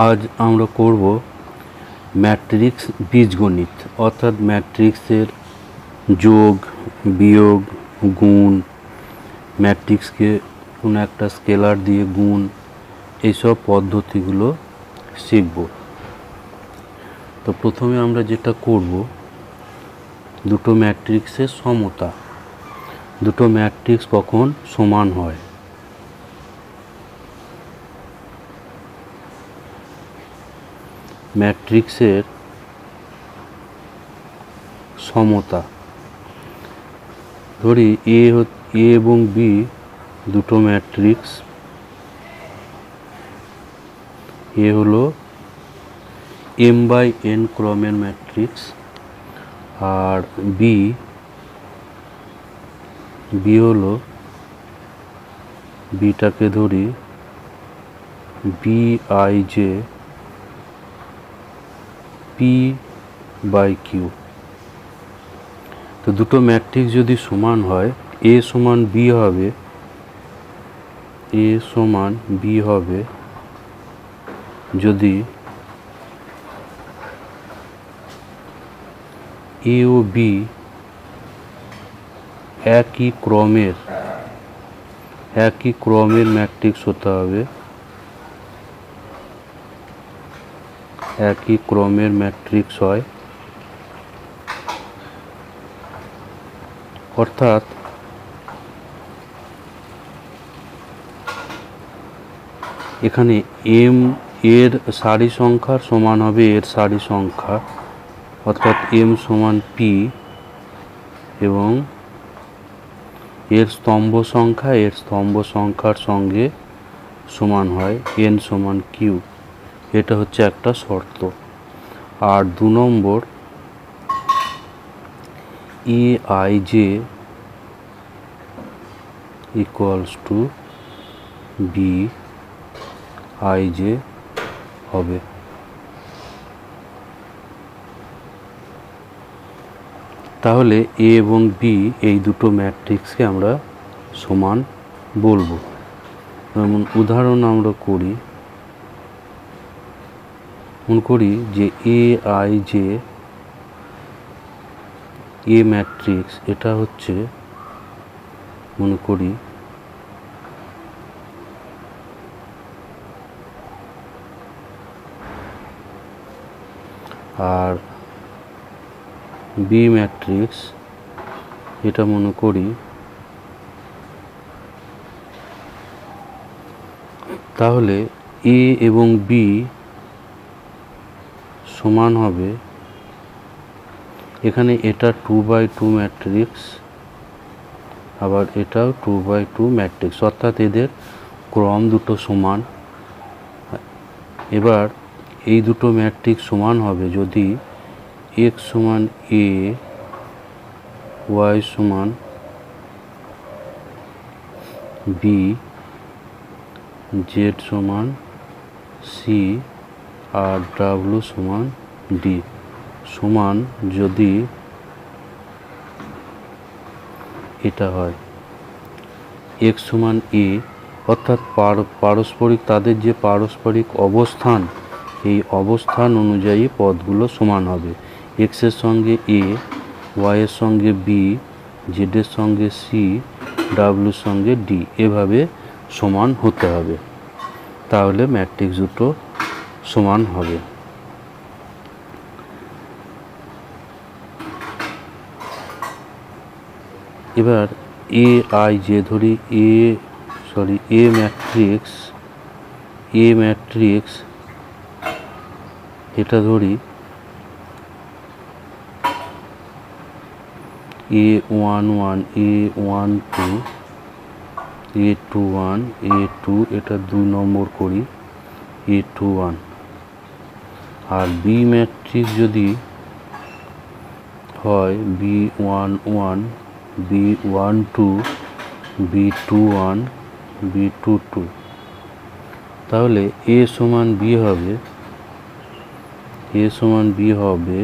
আজ আমরা করব ম্যাট্রিক্স বীজগণিত, অর্থাৎ ম্যাট্রিক্সের যোগ, বিয়োগ, গুণ, ম্যাট্রিক্সকে কোনো একটা স্কেলার দিয়ে গুণ, এইসব পদ্ধতিগুলো শিখব। তো প্রথমে আমরা যেটা করব, দুটো ম্যাট্রিক্সের সমতা, দুটো ম্যাট্রিক্স কখন সমান হয়। ম্যাট্রিক্সের সমতা, ধরি এ এবং বি দুটো ম্যাট্রিক্স। এ হলো m/n ক্রমের ম্যাট্রিক্স, আর বি হলো, বিটাকে ধরি Bij p/q। তো দুটো ম্যাট্রিক্স যদি সমান হয়, a সমান b হবে যদি a ও b একই ক্রমের ম্যাট্রিক্স হতে হবে, একই ক্রমের ম্যাট্রিক্স হয়। অর্থাৎ এখানে m এর সারি সংখ্যার সমান হবে এর সারি সংখ্যা, অর্থাৎ m সমান p, এবং এর স্তম্ভ সংখ্যার সঙ্গে সমান হয় n সমান q। এটা হচ্ছে একটা শর্ত। আর 2 নম্বর, Aij equals to Bij হবে। তাহলে a এবং b এই দুটো ম্যাট্রিক্সকে আমরা সমান বলবো। যেমন উদাহরণ আমরা করি যে Aij এ ম্যাট্রিক্স, এটা হচ্ছে মনে করি আর বি ম্যাট্রিক্স, এটা মনে করি। তাহলে এ এবং বি সমান হবে, এখানে এটা 2/2 ম্যাট্রিক্স, আবার এটাও 2/2 ম্যাট্রিক্স, অর্থাৎ এদের ক্রম দুটো সমান। এবার এই দুটো ম্যাট্রিক্স সমান হবে যদি x সমান a, y সমান b, z সমান c, আর w সমান d সমান যদি এটা হয় x সমান a, অর্থাৎ পারস্পরিক, তাদের যে পারস্পরিক অবস্থান, এই অবস্থান অনুযায়ী পদগুলো সমান হবে। x এর সঙ্গে a, y এর সঙ্গে b, z এর সঙ্গে c, w এর সঙ্গে d, এভাবে সমান হতে হবে। তাহলে ম্যাট্রিক্স দুটো সমান হবে। এবার Aij ধরি, এ ম্যাট্রিক্স, এটা ধরি A11, A12, A21, A2, এটা 2 নম্বর করি A21। আর বি ম্যাট্রিক্স যদি হয় B11, B12, B21, B22, তাহলে a সমান b হবে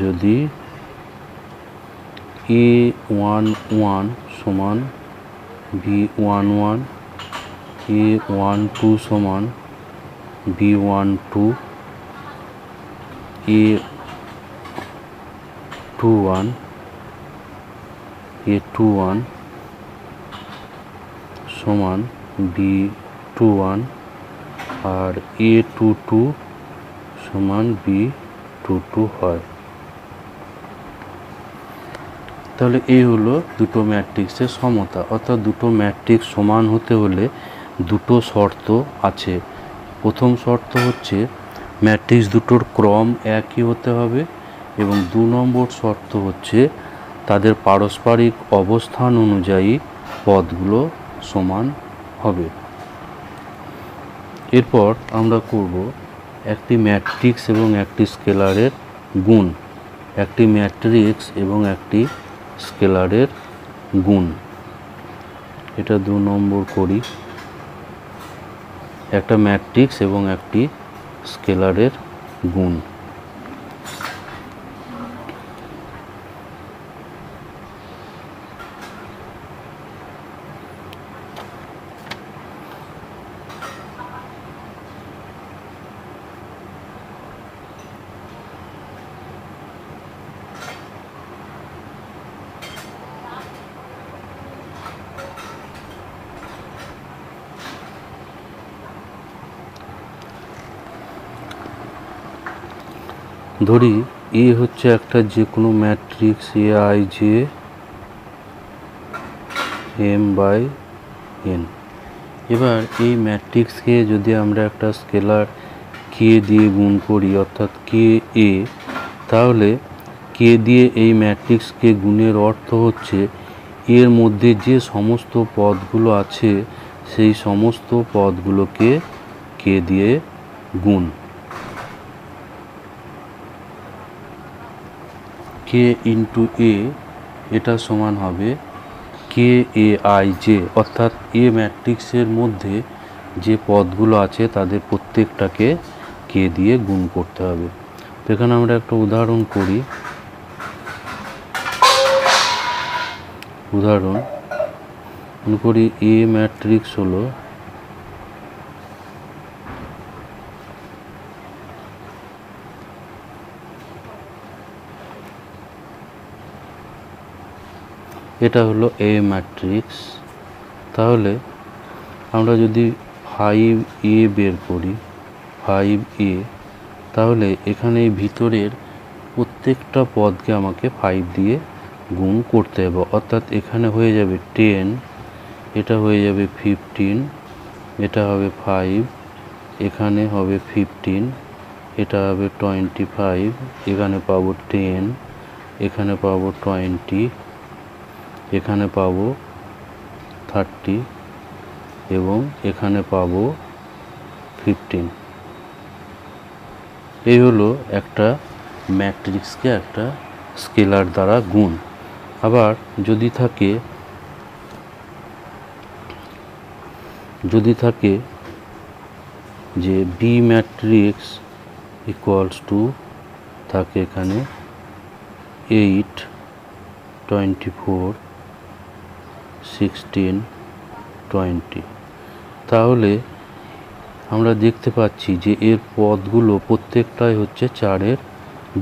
যদি A11 সমান B11, A12 সমান B12 A21 সমান B21 আর A22 সমান B22 হয়। তাহলে এই হলো দুটো ম্যাট্রিক্সের সমতা। অর্থাৎ দুটো ম্যাট্রিক্স সমান হতে হলে দুটো শর্ত আছে। প্রথম শর্ত হচ্ছে ম্যাট্রিক্স দুটোর ক্রম একই হতে হবে, এবং 2 নম্বর শর্ত হচ্ছে তাদের পারস্পরিক অবস্থান অনুযায়ী পদগুলো সমান হবে। এরপর আমরা করব একটি ম্যাট্রিক্স এবং একটি স্কেলারের গুণ। একটি ম্যাট্রিক্স এবং একটি স্কেলারের গুণ, এটা 2 নম্বর করি। একটা ম্যাট্রিক্স এবং একটি স্কেলারের গুণ। ধরি এ হচ্ছে একটা যে কোনো ম্যাট্রিক্স aij m/n। এবার এই ম্যাট্রিক্সকে যদি আমরা একটা স্কেলার কে দিয়ে গুণ করি, অর্থাৎ কে এ, তাহলে কে দিয়ে এই ম্যাট্রিক্সকে গুণের অর্থ হচ্ছে এর মধ্যে যে সমস্ত পদগুলো আছে সেই সমস্ত পদগুলোকে কে দিয়ে গুণ। কে ইন্টু এ, এটা সমান হবে কে এ আই জে, অর্থাৎ এ ম্যাট্রিক্সের মধ্যে যে পদগুলো আছে তাদের প্রত্যেকটাকে কে দিয়ে গুণ করতে হবে। তো এখানে আমরা একটা উদাহরণ করি। উদাহরণ মনে করি এ ম্যাট্রিক্স হলো এটা হলো এ ম্যাট্রিক্স। তাহলে আমরা যদি 5a বের করি, 5a, তাহলে এখানে এই ভিতরের প্রত্যেকটা পদকে আমাকে 5 দিয়ে গুণ করতে হবে। অর্থাৎ এখানে হয়ে যাবে 10, এটা হয়ে যাবে 15, এটা হবে 5, এখানে হবে 15, এটা হবে 25, এখানে পাবো 10, এখানে পাবো 20, এখানে পাবো 30 এবং এখানে পাবো 15। এই হলো একটা ম্যাট্রিক্সকে একটা স্কেলার দ্বারা গুণ। আবার যদি থাকে যে বি ম্যাট্রিক্স ইকুয়ালস টু থাকে এখানে 8, 24, 16, 20, তাহলে আমরা দেখতে পাচ্ছি যে এর পদগুলো প্রত্যেকটাই হচ্ছে 4-এর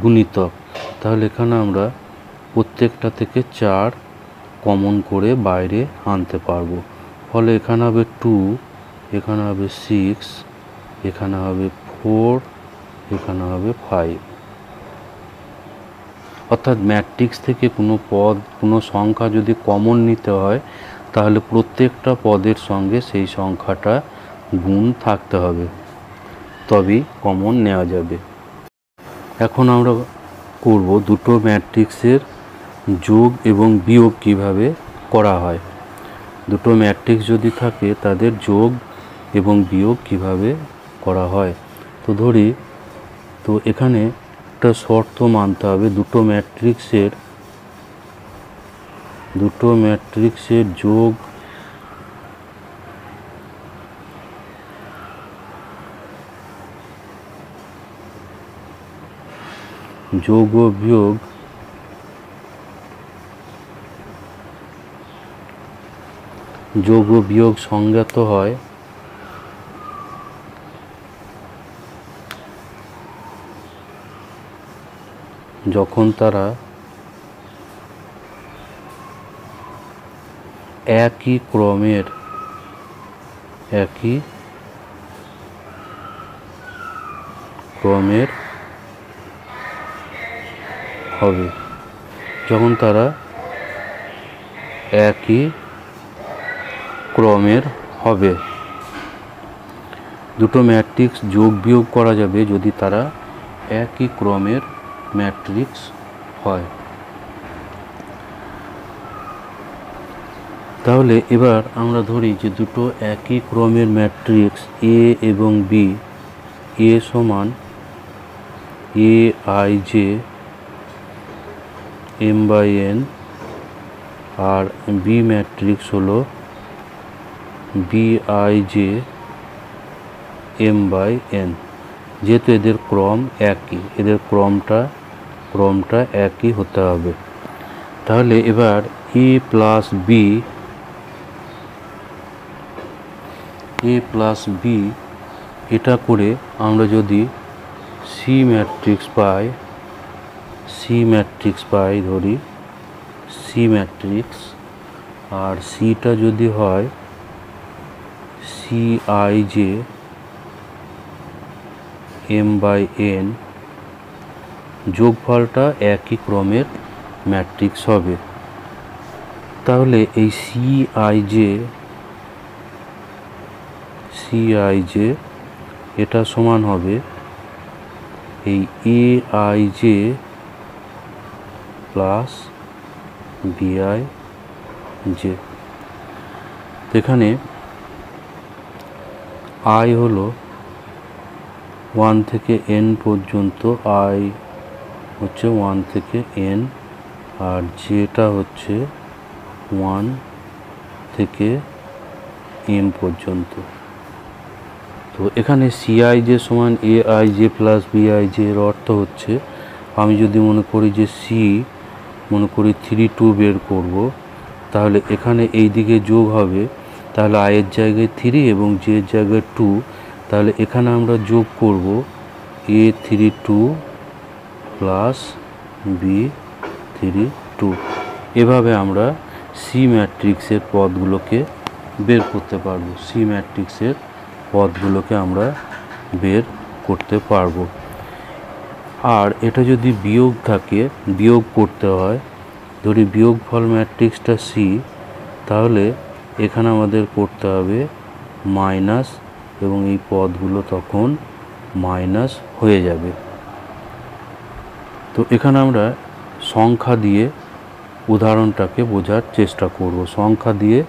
গুণিতক। তাহলে এখানে আমরা প্রত্যেকটা থেকে 4 কমন করে বাইরে আনতে পারবো। ফলে এখানে হবে 2, এখানে হবে 6, এখানে হবে 4, এখানে হবে 5। অর্থাৎ ম্যাট্রিক্স থেকে কোনো সংখ্যা যদি কমন নিতে হয় তাহলে প্রত্যেকটা পদের সঙ্গে সেই সংখ্যাটা গুণ থাকতে হবে, তবেই কমন নেওয়া যাবে। এখন আমরা করব দুটো ম্যাট্রিক্সের যোগ এবং বিয়োগ কিভাবে করা হয়। দুটো ম্যাট্রিক্স যদি থাকে তাদের যোগ এবং বিয়োগ কিভাবে করা হয়। তো ধরি, তো এখানে একটা শর্ত মানতে হবে, দুটো ম্যাট্রিক্সের যোগ ও বিয়োগ সংজ্ঞাত হয় যখন তারা একই ক্রমের হবে, যখন তারা একই ক্রমের হবে। দুটো ম্যাট্রিক্স যোগ বিয়োগ করা যাবে যদি তারা একই ক্রমের ম্যাট্রিক্স হয়। তাহলে এবার আমরা ধরি যে দুটো একই ক্রমের ম্যাট্রিক্স এ এবং বি, এ সমান A I j m by n, আর বি ম্যাট্রিক্স হলো b I j m by n. যেহেতু এদের ক্রম একই, এদের ক্রমটা একই হতে হবে। তাহলে এবার এ প্লাস বি এটা করে আমরা যদি সি ম্যাট্রিক্স পাই ধরি সি ম্যাট্রিক্স, আর সিটা যদি হয় c i j m by n, যোগফলটা একই ক্রমের ম্যাট্রিক্স হবে। তাহলে এই সি আই জে এটা সমান হবে এই A I J plus B I J. এখানে আই হলো 1 থেকে n পর্যন্ত, আই হচ্ছে 1 থেকে n, আর জেটা হচ্ছে 1 থেকে m পর্যন্ত। তো এখানে সিআই জে সমান A I J plus B I J এর অর্থ হচ্ছে, আমি যদি মনে করি যে মনে করি 3 2 বের করব, তাহলে এখানে এই দিকে যোগ হবে, তাহলে আয়ের জায়গায় 3 এবং জের জায়গায় 2, তাহলে এখানে আমরা যোগ করব এ 3 2 প্লাস বি 3 2। এভাবে আমরা সি ম্যাট্রিক্সের পদগুলোকে বের করতে পারবো, আমরা বের করতে পারবো। আর এটা যদি বিয়োগ থাকে, বিয়োগ করতে হয়, ধরি বিয়োগফল ম্যাট্রিক্সটা সি, তাহলে এখানে আমাদের করতে হবে মাইনাস, এবং এই পদগুলো তখন মাইনাস হয়ে যাবে। তো এখানে আমরা সংখ্যা দিয়ে উদাহরণটাকে বোঝার চেষ্টা করব, সংখ্যা দিয়ে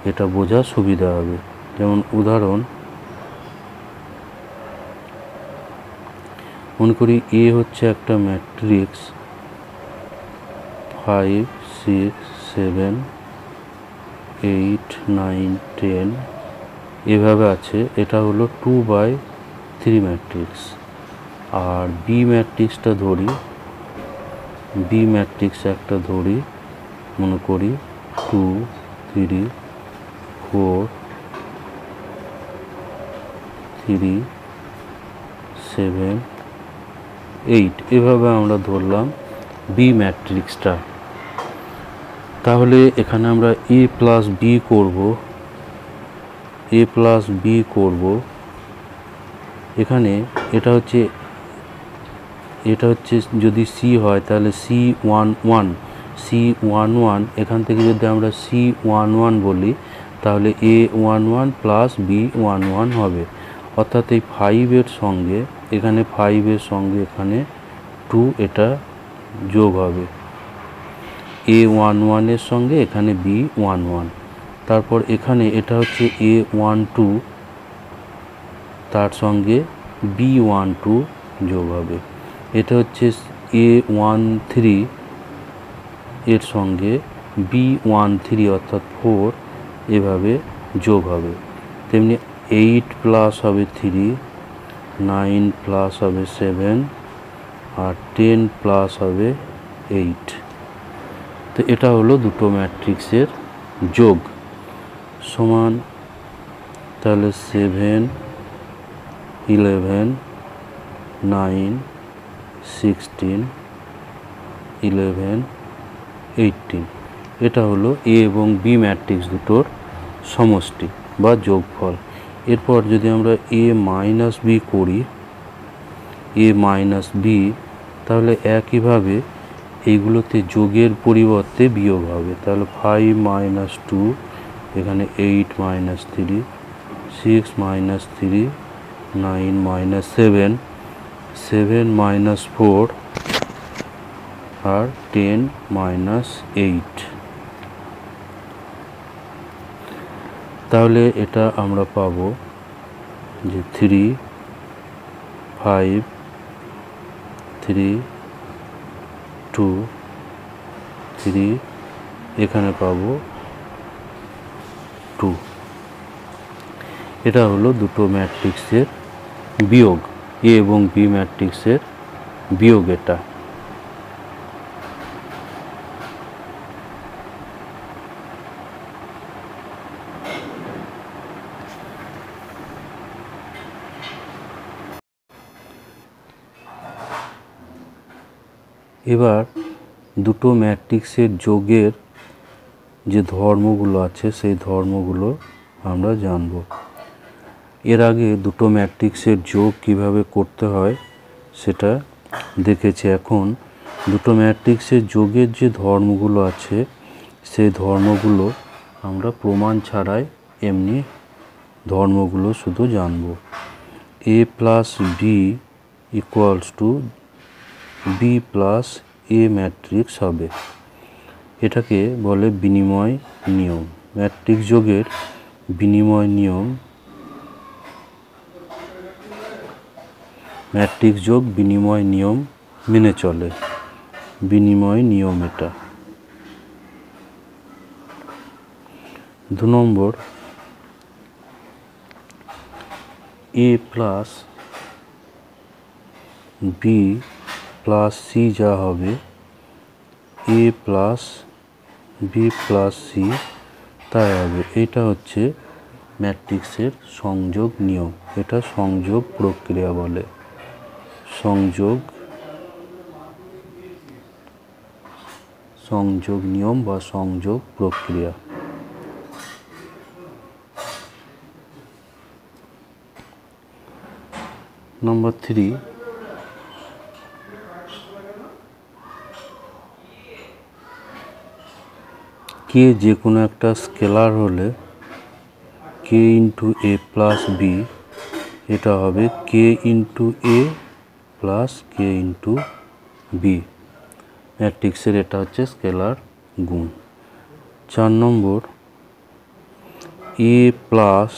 এটা বোঝা সুবিধা হবে। যেমন উদাহরণ মনে করি এ হচ্ছে একটা ম্যাট্রিক্স 5 6 7 8 9 10 এভাবে আছে, এটা হলো 2/3 ম্যাট্রিক্স। আর বি ম্যাট্রিক্সটা ধরি, মনে করি 2 3 4 3 7 8 এভাবে আমরা ধরলাম বি ম্যাট্রিক্সটা। তাহলে এখানে আমরা এ প্লাস বি করব, এখানে এটা হচ্ছে যদি সি হয় তাহলে C11 এখান থেকে যদি আমরা C11 বলি, তাহলে A11 প্লাস B11 হবে। অর্থাৎ এই 5 সঙ্গে এখানে 2 এটা যোগ হবে, A11 এর সঙ্গে এখানে B11, তারপর এখানে এটা হচ্ছে A12, তার সঙ্গে B12 যোগ হবে। এটা হচ্ছে A13 এর সঙ্গে B13 অর্থাৎ 4 এভাবে যোগ হবে। তেমনি 8 প্লাস হবে 3, 9 প্লাস হবে 7, আর 10 প্লাস হবে 8। তো এটা হলো দুটো ম্যাট্রিক্সের যোগ সমান, তাহলে 7 11 9 16 11, 18। এটা হলো এ এবং বি ম্যাট্রিক্স দুটোর সমষ্টি বা যোগফল। এরপর যদি আমরা এ মাইনাস বি করি, এ মাইনাস বি, তাহলে একইভাবে এইগুলোতে যোগের পরিবর্তে বিয়োগ হবে। তাহলে 5 মাইনাস 2, এখানে 8 মাইনাস 3, 6 মাইনাস 3, 9 মাইনাস 7, 7 মাইনাস 4, আর 10 মাইনাস 8। তাহলে এটা আমরা পাবো যে 3, 5, 3, 2, 3, এখানে পাবো 2। এটা হলো দুটো ম্যাট্রিক্সের বিয়োগ, এ এবং বি ম্যাট্রিক্সের বিয়োগ এটা। এবার দুটো ম্যাট্রিক্সের যোগের যে ধর্মগুলো আছে সেই ধর্মগুলো আমরা জানব। এর আগে দুটো ম্যাট্রিক্সের যোগ কিভাবে করতে হয় সেটা দেখেছি। এখন দুটো ম্যাট্রিক্সের যোগের যে ধর্মগুলো আছে সেই ধর্মগুলো আমরা প্রমাণ ছাড়াই এমনি ধর্মগুলো শুধু জানব। A plus B equals to B plus A matrix হবে। এটাকে বলে বিনিময় নিয়ম। ম্যাট্রিক্স যোগের বিনিময় নিয়ম, ম্যাট্রিক্স যোগ বিনিময় নিয়ম মেনে চলে। বিনিময় নিয়ম এটা। 2 নম্বর, এ প্লাস বি প্লাস সি যা হবে, এ প্লাস বি প্লাস সি তাই হবে। এটা হচ্ছে ম্যাট্রিক্সের সংযোগ নিয়ম। এটা সংযোগ প্রক্রিয়া বলে। সংযোগ নিয়ম বা সংযোগ প্রক্রিয়া। নম্বর 3, কে যে কোনো একটা স্কেলার হলে কে ইন্টু এ প্লাস বি, এটা হবে কে ইন্টু এ প্লাস কে ইন্টু বি। ম্যাট্রিক্সের এটা হচ্ছে স্কেলার গুণ। 4 নম্বর, এ প্লাস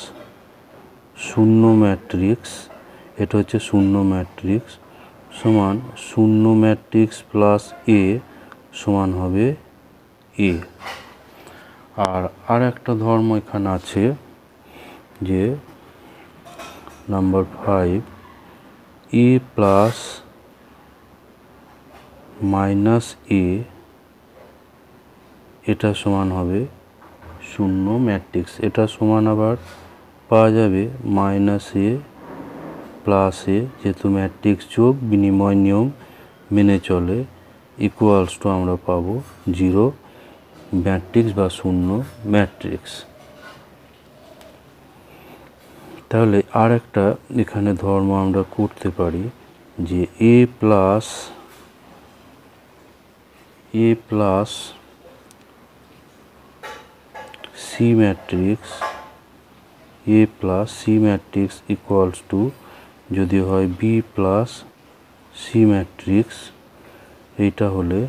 শূন্য ম্যাট্রিক্স, এটা হচ্ছে শূন্য ম্যাট্রিক্স, সমান শূন্য ম্যাট্রিক্স প্লাস এ সমান হবে এ। আর একটা ধর্ম এখানে আছে যে নাম্বার 5, এ প্লাস মাইনাস এ, এটা সমান হবে শূন্য ম্যাট্রিক্স। এটা সমান আবার পাওয়া যাবে মাইনাস এ প্লাস এ, যেহেতু ম্যাট্রিক্স যোগ বিনিময় নিয়ম মেনে চলে, ইকুয়ালস টু আমরা পাবো 0 ম্যাট্রিক্স বা শূন্য ম্যাট্রিক্স। তাহলে আর একটা এখানে ধর্ম আমরা করতে পারি যে A plus C matrix, A plus C matrix equals to যদি হয় বি প্লাস সি ম্যাট্রিক্স। এইটা হলে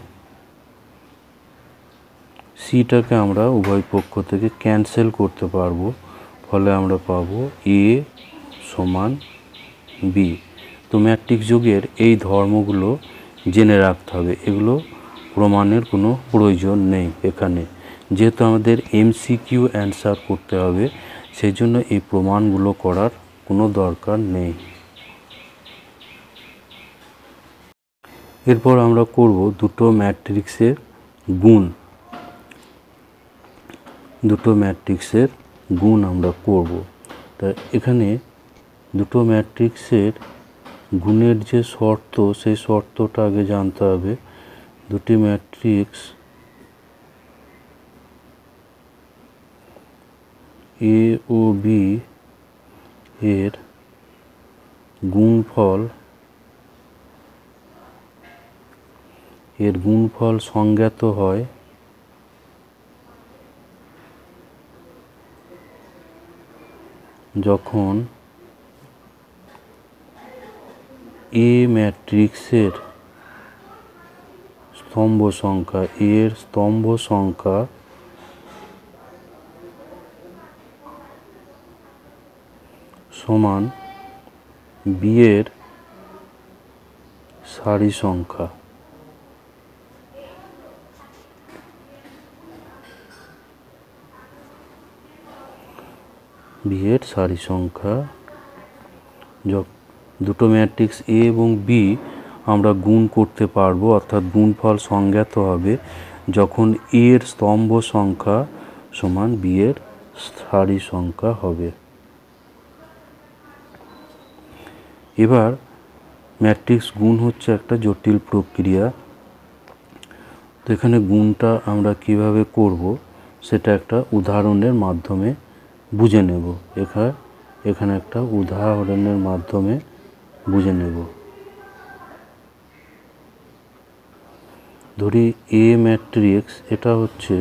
সিটাকে আমরা উভয় পক্ষ থেকে ক্যান্সেল করতে পারবো, ফলে আমরা পাবো এ সমান বি। তো ম্যাট্রিক্স যোগের এই ধর্মগুলো জেনে রাখতে হবে। এগুলো প্রমাণের কোনো প্রয়োজন নেই এখানে, যেহেতু আমাদের এমসিকিউ অ্যান্সার করতে হবে, সেই জন্য এই প্রমাণগুলো করার কোনো দরকার নেই। এরপর আমরা করব দুটো ম্যাট্রিক্সের গুণ। দুটো ম্যাট্রিক্সের গুণ আমরা করব। তা এখানে দুটো ম্যাট্রিক্সের গুণের যে শর্ত, সেই শর্তটা আগে জানতে হবে দুটি ম্যাট্রিক্স এ ও বি এর গুণফল সংজ্ঞাত হয় যখন এ ম্যাট্রিক্সের স্তম্ভ সংখ্যা সমান বি এর সারি সংখ্যা। দুটো ম্যাট্রিক্স এ এবং বি আমরা গুণ করতে পারবো, অর্থাৎ গুণফল সংজ্ঞাত হবে যখন এ এর স্তম্ভ সংখ্যা সমান বি এর সারি সংখ্যা হবে। এবার ম্যাট্রিক্স গুণ হচ্ছে একটা জটিল প্রক্রিয়া। তো এখানে গুণটা আমরা কিভাবে করব সেটা একটা উদাহরণের মাধ্যমে বুঝে নেব। এখানে একটা উদাহরণের মাধ্যমে বুঝে নেব। ধরি এ ম্যাট্রিক্স, এটা হচ্ছে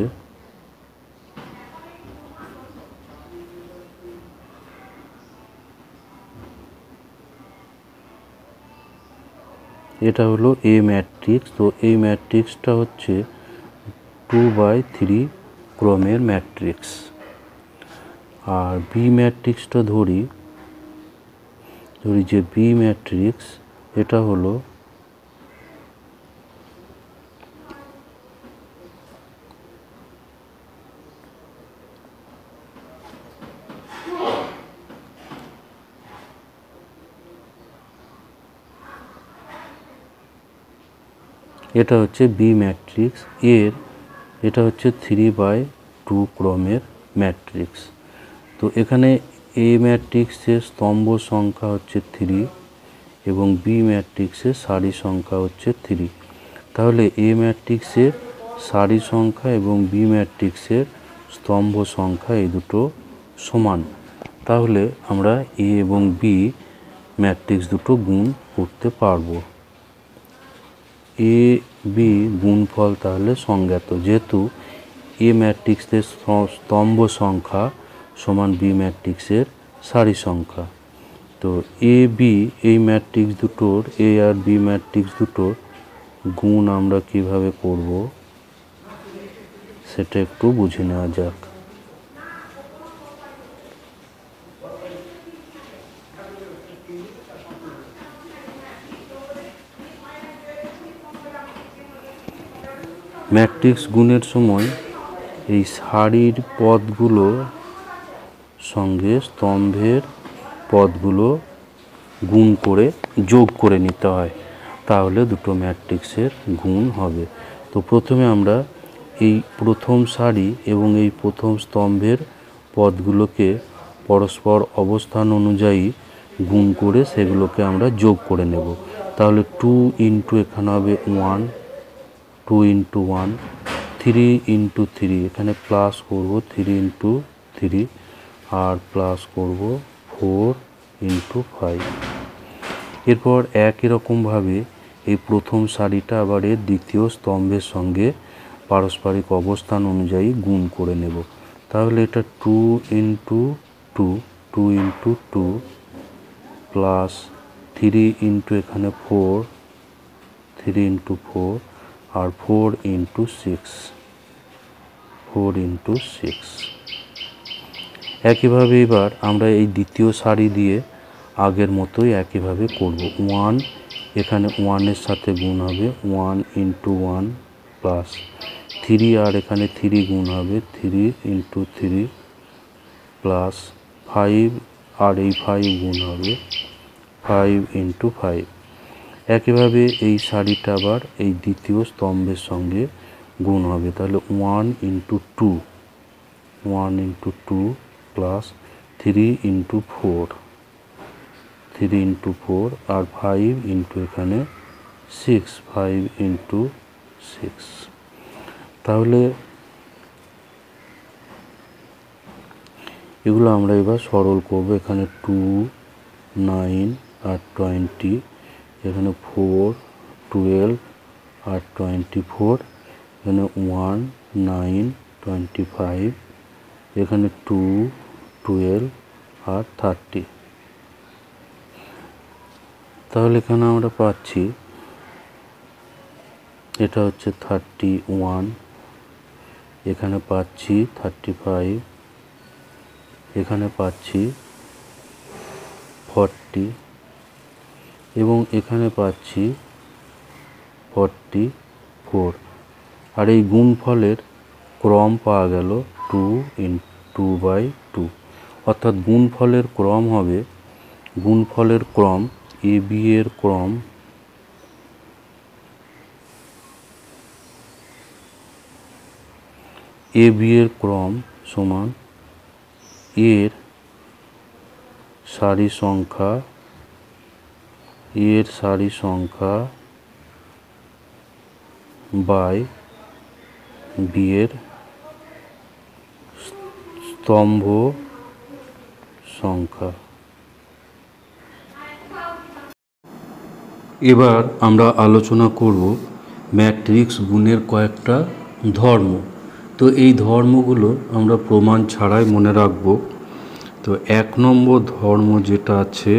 হলো এ ম্যাট্রিক্স। তো এই ম্যাট্রিক্সটা হচ্ছে 2/3 ক্রমের ম্যাট্রিক্স। আর বি ম্যাট্রিক্সটা ধরি যে বি ম্যাট্রিক্স এটা হলো বি ম্যাট্রিক্স। এটা হচ্ছে 3/2 ক্রমের ম্যাট্রিক্স। তো এখানে এ ম্যাট্রিক্সের স্তম্ভ সংখ্যা হচ্ছে 3 এবং বি ম্যাট্রিক্সের সারি সংখ্যা হচ্ছে 3। তাহলে এ ম্যাট্রিক্সের সারি সংখ্যা এবং বি ম্যাট্রিক্সের স্তম্ভ সংখ্যা এই দুটো সমান। তাহলে আমরা এ এবং বি ম্যাট্রিক্স দুটো গুণ করতে পারবো। এ বি গুণফল তাহলে সংজ্ঞাত, যেহেতু এ ম্যাট্রিক্সের স্তম্ভ সংখ্যা সমান বি ম্যাট্রিক্সের সারি সংখ্যা। তো এ বি এই ম্যাট্রিক্স দুটোর, এ আর বি ম্যাট্রিক্স দুটোর গুণ আমরা কিভাবে করব সেটা একটু বুঝে নেওয়া যাক। ম্যাট্রিক্স গুণের সময় এই সারির পদগুলো সঙ্গে স্তম্ভের পদগুলো গুণ করে যোগ করে নিতে হয়, তাহলে দুটো ম্যাট্রিক্সের গুণ হবে। তো প্রথমে আমরা এই প্রথম সারি এবং এই প্রথম স্তম্ভের পদগুলোকে পরস্পর অবস্থান অনুযায়ী গুণ করে সেগুলোকে আমরা যোগ করে নেব। তাহলে 2 ইন্টু এখানে হবে 1, 2 ইন্টু 1, 3 ইন্টু 3, এখানে প্লাস করব 3 ইন্টু 3, আর প্লাস করব 4 ইন্টু 5। এরপর একই রকমভাবে এই প্রথম সারিটা আবার এর দ্বিতীয় স্তম্ভের সঙ্গে পারস্পরিক অবস্থান অনুযায়ী গুণ করে নেব। তাহলে এটা 2 ইন্টু 2, 2 ইন্টু 2 প্লাস 3 ইন্টু এখানে 4, 3 ইন্টু 4, আর 4 ইন্টু 6, 4 ইন্টু 6। একইভাবে এবার আমরা এই দ্বিতীয় সারি দিয়ে আগের মতোই একইভাবে করব। 1 এখানে 1-এর সাথে গুণ হবে 1 ইন্টু 1 প্লাস 3, আর এখানে 3 গুণ হবে 3 ইন্টু 3 প্লাস 5, আর এই 5 গুণ হবে 5 ইন্টু 5। একইভাবে এই সারিটা আবার এই দ্বিতীয় স্তম্ভের সঙ্গে গুণ হবে। তাহলে 1 into 2, 1 into 2 plus 3 into 4, 3 into 4, আর 5 ইন্টু এখানে 6, 5 ইন্টু 6। তাহলে এগুলো আমরা এবার সরল করব। এখানে 2, 9 আর 20, এখানে 4, 12 আর 24, এখানে 1, 9, 25, এখানে 2, 12 আর 30। তাহলে এখানে আমরা পাচ্ছি এটা হচ্ছে 31, এখানে পাচ্ছি 35, এখানে পাচ্ছি 40 এবং এখানে পাচ্ছি 44। আর এই গুণফলের ক্রম পাওয়া গেল 2/2, অর্থাৎ গুণফলের ক্রম হবে, গুণফলের ক্রম AB এর ক্রম সমান এর সারি সংখ্যা বাই বি এর স্তম্ভ সংখ্যা। এবার আমরা আলোচনা করব ম্যাট্রিক্স গুণের কয়েকটা ধর্ম। তো এই ধর্মগুলো আমরা প্রমাণ ছাড়াই মনে রাখব। তো 1 নম্বর ধর্ম যেটা আছে,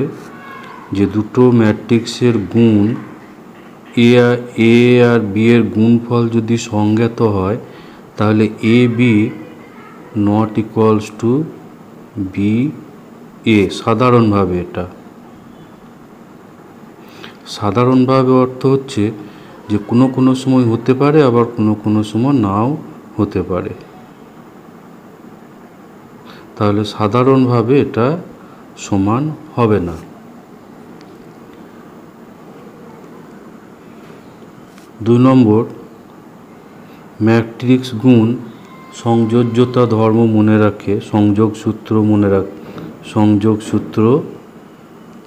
যে দুটো ম্যাট্রিক্সের গুণ এ আর বি এর গুণফল যদি সংজ্ঞাত হয়, তাহলে A B not equals to B A. সাধারণভাবে এটা সাধারণভাবে অর্থ হচ্ছে যে কোনো সময় হতে পারে, আবার কোনো সময় নাও হতে পারে। তাহলে সাধারণভাবে এটা সমান হবে না। 2 নম্বর, ম্যাট্রিক্স গুণ সংযোজ্যতা ধর্ম মনে রাখে, সংযোগ সূত্র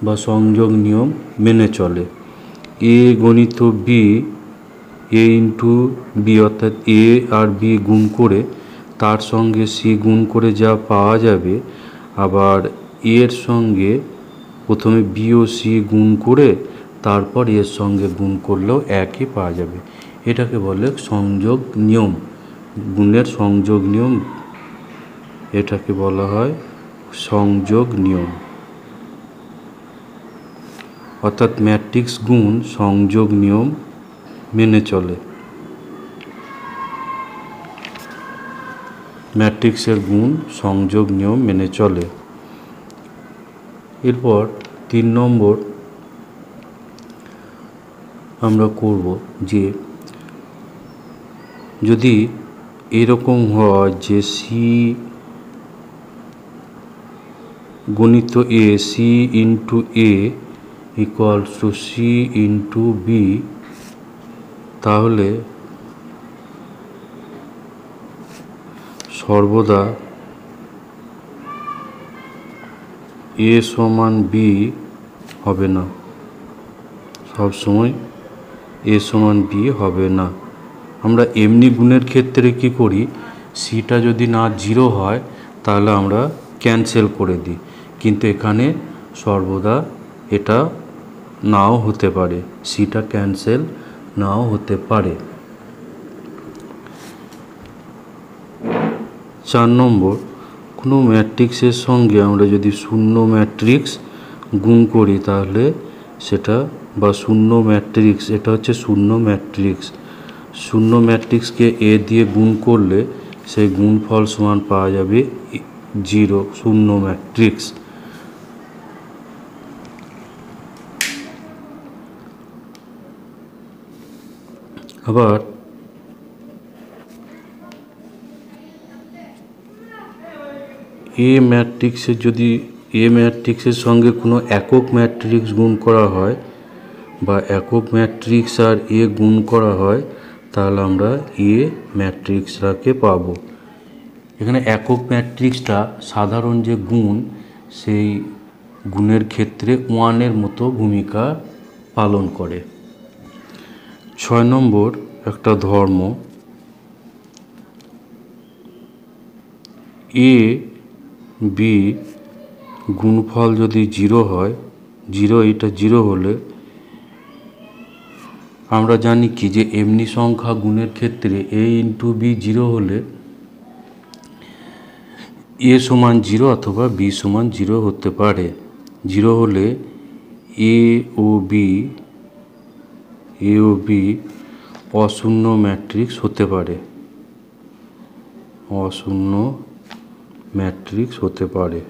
বা সংযোগ নিয়ম মেনে চলে। এ গণিত বি, এ ইন্টু বি, অর্থাৎ এ আর বি গুণ করে তার সঙ্গে সি গুণ করে যা পাওয়া যাবে, আবার এর সঙ্গে প্রথমে বি ও সি গুণ করে তারপর এর সঙ্গে গুণ করলেও একই পাওয়া যাবে। এটাকে বলে সংযোগ নিয়ম, গুণের সংযোগ নিয়ম, এটাকে বলা হয় সংযোগ নিয়ম। অর্থাৎ ম্যাট্রিক্স গুণ সংযোগ নিয়ম মেনে চলে। ম্যাট্রিক্সের গুণ সংযোগ নিয়ম মেনে চলে। এরপর 3 নম্বর আমরা করব যে যদি এরকম হয় যে সি গণিত এ, C into A equals to C into B, তাহলে সর্বদা এ সমান বি হবে না, সবসময় এ সমান বি হবে না। আমরা এমনি গুণের ক্ষেত্রে কি করি, সিটা যদি না 0 হয় তাহলে আমরা ক্যান্সেল করে দিই, কিন্তু এখানে সর্বদা এটা নাও হতে পারে, সিটা ক্যান্সেল নাও হতে পারে। 4 নম্বর, কোনো ম্যাট্রিক্সের সঙ্গে আমরা যদি শূন্য ম্যাট্রিক্স গুণ করি তাহলে সেটা, বা শূন্য ম্যাট্রিক্স, এটা হচ্ছে শূন্য ম্যাট্রিক্স, শূন্য ম্যাট্রিক্সকে এ দিয়ে গুণ করলে সেই গুণফল সমান পাওয়া যাবে 0, শূন্য ম্যাট্রিক্স। আবার এ ম্যাট্রিক্সের সঙ্গে কোনো একক ম্যাট্রিক্স গুণ করা হয়, বা একক ম্যাট্রিক্স আর এ গুণ করা হয়, তাহলে আমরা এ ম্যাট্রিক্সটাকে পাব। এখানে একক ম্যাট্রিক্সটা সাধারণ যে গুণ, সেই গুণের ক্ষেত্রে 1-এর মতো ভূমিকা পালন করে। 6 নম্বর একটা ধর্ম এ বি গুণফল যদি 0 হয়, 0 এটা 0 হলে আমরা জানি কি যে এমনি সংখ্যা গুণের ক্ষেত্রে a ইন্টু বি 0 হলে a সমান 0 অথবা b সমান 0 হতে পারে। 0 হলে এ ও বি অশূন্য ম্যাট্রিক্স হতে পারে, অশূন্য ম্যাট্রিক্স হতে পারে।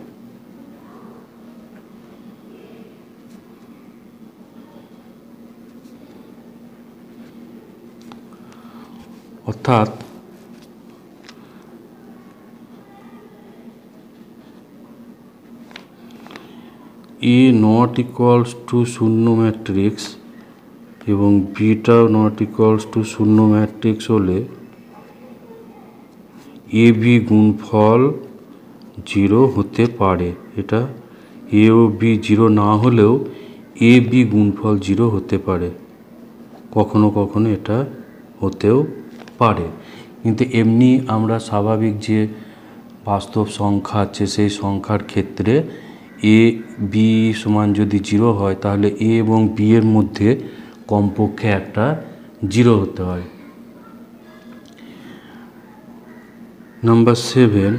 অর্থাৎ এ নট ইকুয়ালস টু শূন্য ম্যাট্রিক্স এবং বিটা নট ইকুয়ালস টু শূন্য ম্যাট্রিক্স হলে এ বি গুণফল 0 হতে পারে। এটা এ ও বি 0 না হলেও এ বি গুণফল 0 হতে পারে, কখনো কখনো এটা হতেও পারে। কিন্তু এমনি আমরা স্বাভাবিক যে বাস্তব সংখ্যা আছে সেই সংখ্যার ক্ষেত্রে এ বি সমান যদি 0 হয় তাহলে এ এবং বি এর মধ্যে কমপক্ষে একটা 0 হতে হয়। নাম্বার 7,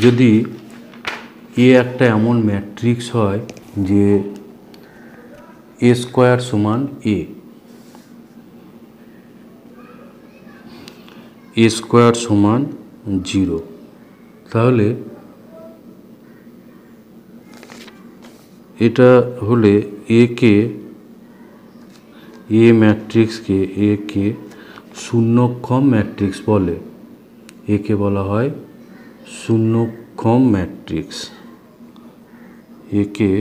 যদি এ একটা এমন ম্যাট্রিক্স হয় যে এ স্কোয়ার সমান এ স্কোয়ার সমান 0, তাহলে এটা হলে এ ম্যাট্রিক্সকে শূন্যক্ষম ম্যাট্রিক্স বলে। একে বলা হয় শূন্যক্ষম ম্যাট্রিক্স। একে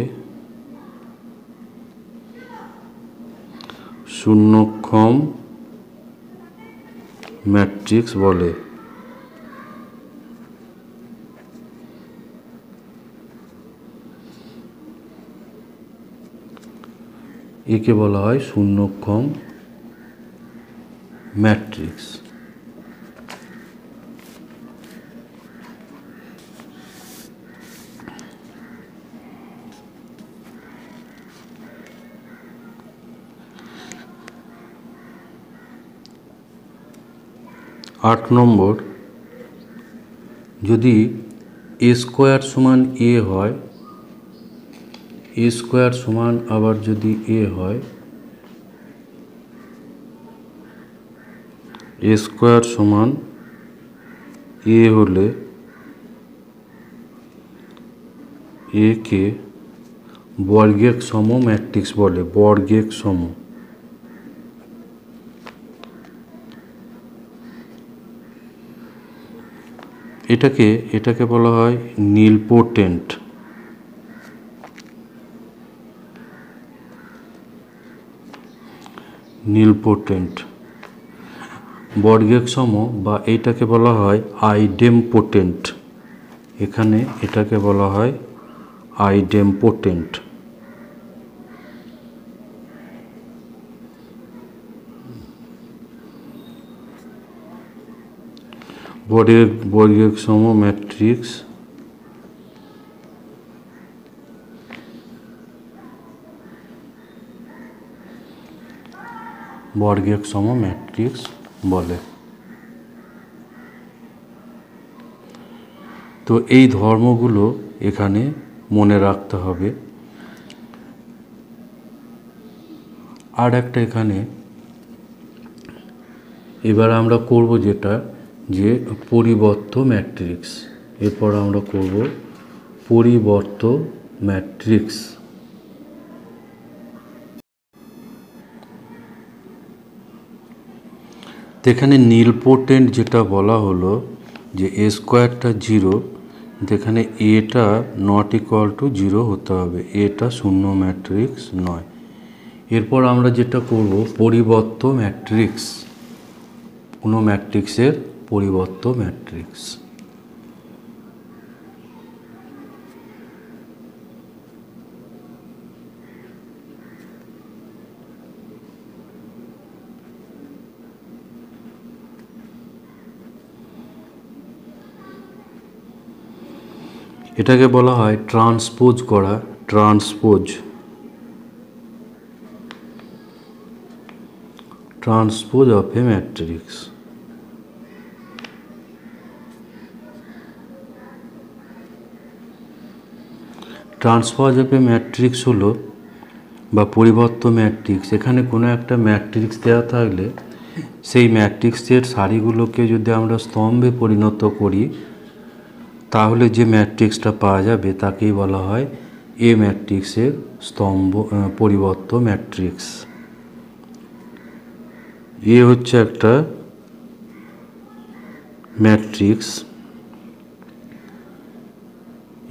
শূন্যক্ষম ম্যাট্রিক্স বলে। একে বলা হয় শূন্যক্ষম ম্যাট্রিক্স। আট নম্বর, যদি এ স্কোয়ার সমান এ হয়, এ স্কোয়ার সমান আবার যদি এ হয়, এ স্কোয়ার সমান এ হলে একে বর্গের সম ম্যাট্রিক্স বলে, বর্গের সম। এটাকে বলা হয় নীলপোটেন্ট। নীলপোটেন্ট বর্গের সম, বা এইটাকে বলা হয় আইডেমপোটেন্ট। এখানে এটাকে বলা হয় আইডেমপোটেন্ট। বর্গের সম ম্যাট্রিক্স বর্গের সম ম্যাট্রিক্স বলে। তো এই ধর্মগুলো এখানে মনে রাখতে হবে। আর একটা এখানে এবার আমরা করব যেটা, যে পরিবর্ত ম্যাট্রিক্স। এরপর আমরা করব পরিবর্ত ম্যাট্রিক্স। এখানে নীলপোটেন্ট যেটা বলা হলো যে এ স্কোয়ারটা 0, যেখানে এটা নট ইকুয়াল টু 0 হতে হবে, এটা শূন্য ম্যাট্রিক্স নয়। এরপর আমরা যেটা করব পরিবর্ত ম্যাট্রিক্স, কোনো ম্যাট্রিক্সের পরিবর্ত ম্যাট্রিক্স। এটাকে বলা হয় ট্রান্সপোজ করা, transpose of A matrix. Transpose of A matrix হলো বা পরিবর্ত ম্যাট্রিক্স। এখানে কোনো একটা ম্যাট্রিক্স দেওয়া থাকলে সেই ম্যাট্রিক্সের সারিগুলোকে যদি আমরা স্তম্ভে পরিণত করি তাহলে যে ম্যাট্রিক্সটা পাওয়া যাবে তাকেই বলা হয় এ ম্যাট্রিক্সের স্তম্ভ পরিবর্ত ম্যাট্রিক্স। এ হচ্ছে একটা ম্যাট্রিক্স,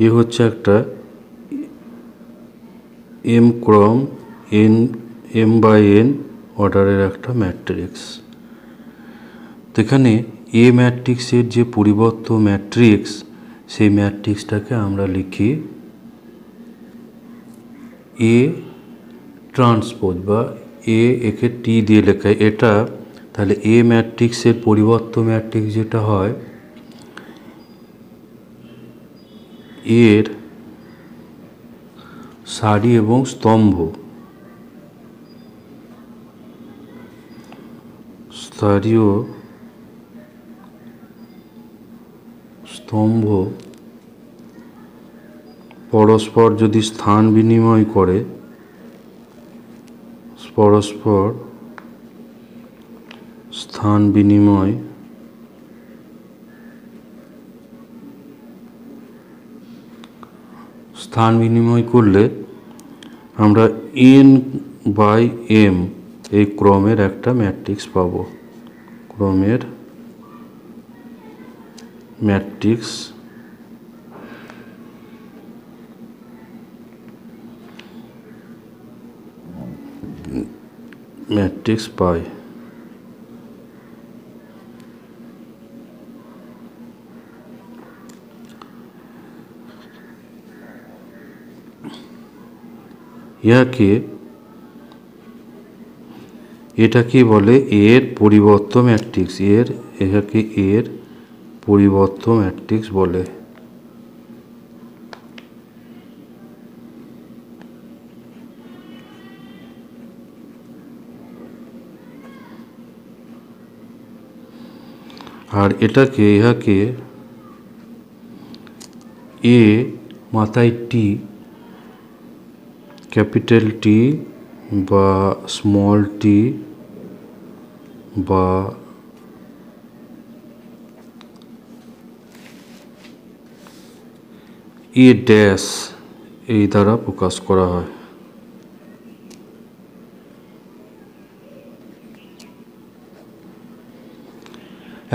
এ হচ্ছে একটা এম ক্রম এম বাই এন অর্ডারের একটা ম্যাট্রিক্স। তো এখানে এ ম্যাট্রিক্সের যে পরিবর্ত ম্যাট্রিক্স সেই ম্যাট্রিক্সটাকে আমরা লিখি এ ট্রান্সপোজ বা একে টি দিয়ে লেখা এটা। তাহলে এ ম্যাট্রিক্সের পরিবর্ত ম্যাট্রিক্স যেটা হয় এর সারি এবং স্তম্ভ, সারি ও স্তম্ভ পরস্পর যদি স্থান বিনিময় করে, পরস্পর স্থান বিনিময় করলে আমরা এন বাই এম এই ক্রমের একটা ম্যাট্রিক্স পাব। ক্রমের ম্যাট্রিক্স পাই। এটাকে বলে এর পরিবর্ত ম্যাট্রিক্স। এটাকে এর পরিবর্ত ম্যাট্রিক্স বলে। আর ইহাকে এ মাথায় টি, ক্যাপিটাল টি বা স্মল টি বা এ ড্যাশ এই দ্বারা প্রকাশ করা হয়।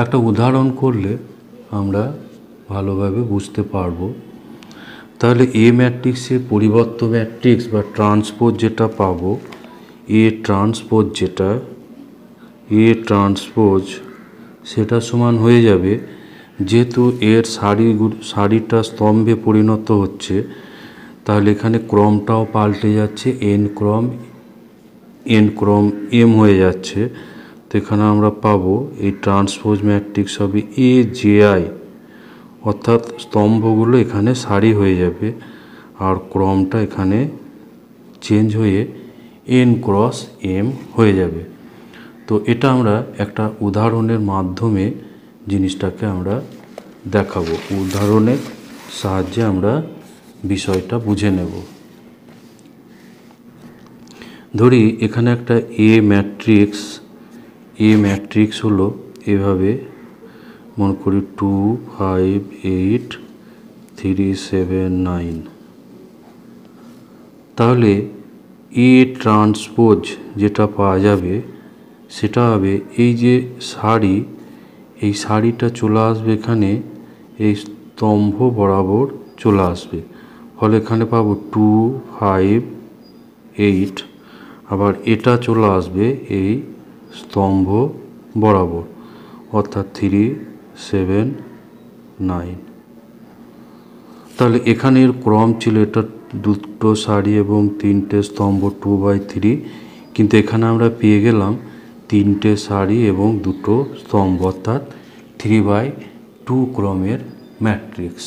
একটা উদাহরণ করলে আমরা ভালোভাবে বুঝতে পারবো। তাহলে এ ম্যাট্রিক্সের পরিবর্ত ম্যাট্রিক্স বা ট্রান্সপোজ যেটা পাবো, এ ট্রান্সপোজ সেটা সমান হয়ে যাবে, যেহেতু এর সারিটা স্তম্ভে পরিণত হচ্ছে তাহলে এখানে ক্রমটাও পাল্টে যাচ্ছে, এন ক্রম এম হয়ে যাচ্ছে। তো এখানে আমরা পাবো এই ট্রান্সপোজ ম্যাট্রিক্স হবে এ জে আই, অর্থাৎ স্তম্ভগুলো এখানে সারি হয়ে যাবে আর ক্রমটা এখানে চেঞ্জ হয়ে এন ক্রস এম হয়ে যাবে। তো এটা আমরা একটা উদাহরণের মাধ্যমে জিনিসটাকে আমরা দেখাবো। উদাহরণের সাহায্যে আমরা বিষয়টা বুঝে নেব। ধরি এখানে একটা এ ম্যাট্রিক্স হলো এভাবে, মনে করি 2 5 8 3 7 9। তাহলে এ ট্রান্সপোজ যেটা পাওয়া যাবে সেটা হবে এই যে সারি, এই সারিটা চলে আসবে এখানে এই স্তম্ভ বরাবর চলে আসবে, ফলে এখানে পাবো 2 5 8। আবার এটা চলে আসবে এই স্তম্ভ বরাবর, অর্থাৎ 3 7 9। তাহলে এখানের ক্রম ছিল এটা দুটো সারি এবং তিনটে স্তম্ভ 2 বাই 3, কিন্তু এখানে আমরা পেয়ে গেলাম তিনটে সারি এবং দুটো স্তম্ভ, অর্থাৎ 3 বাই 2 ক্রমের ম্যাট্রিক্স।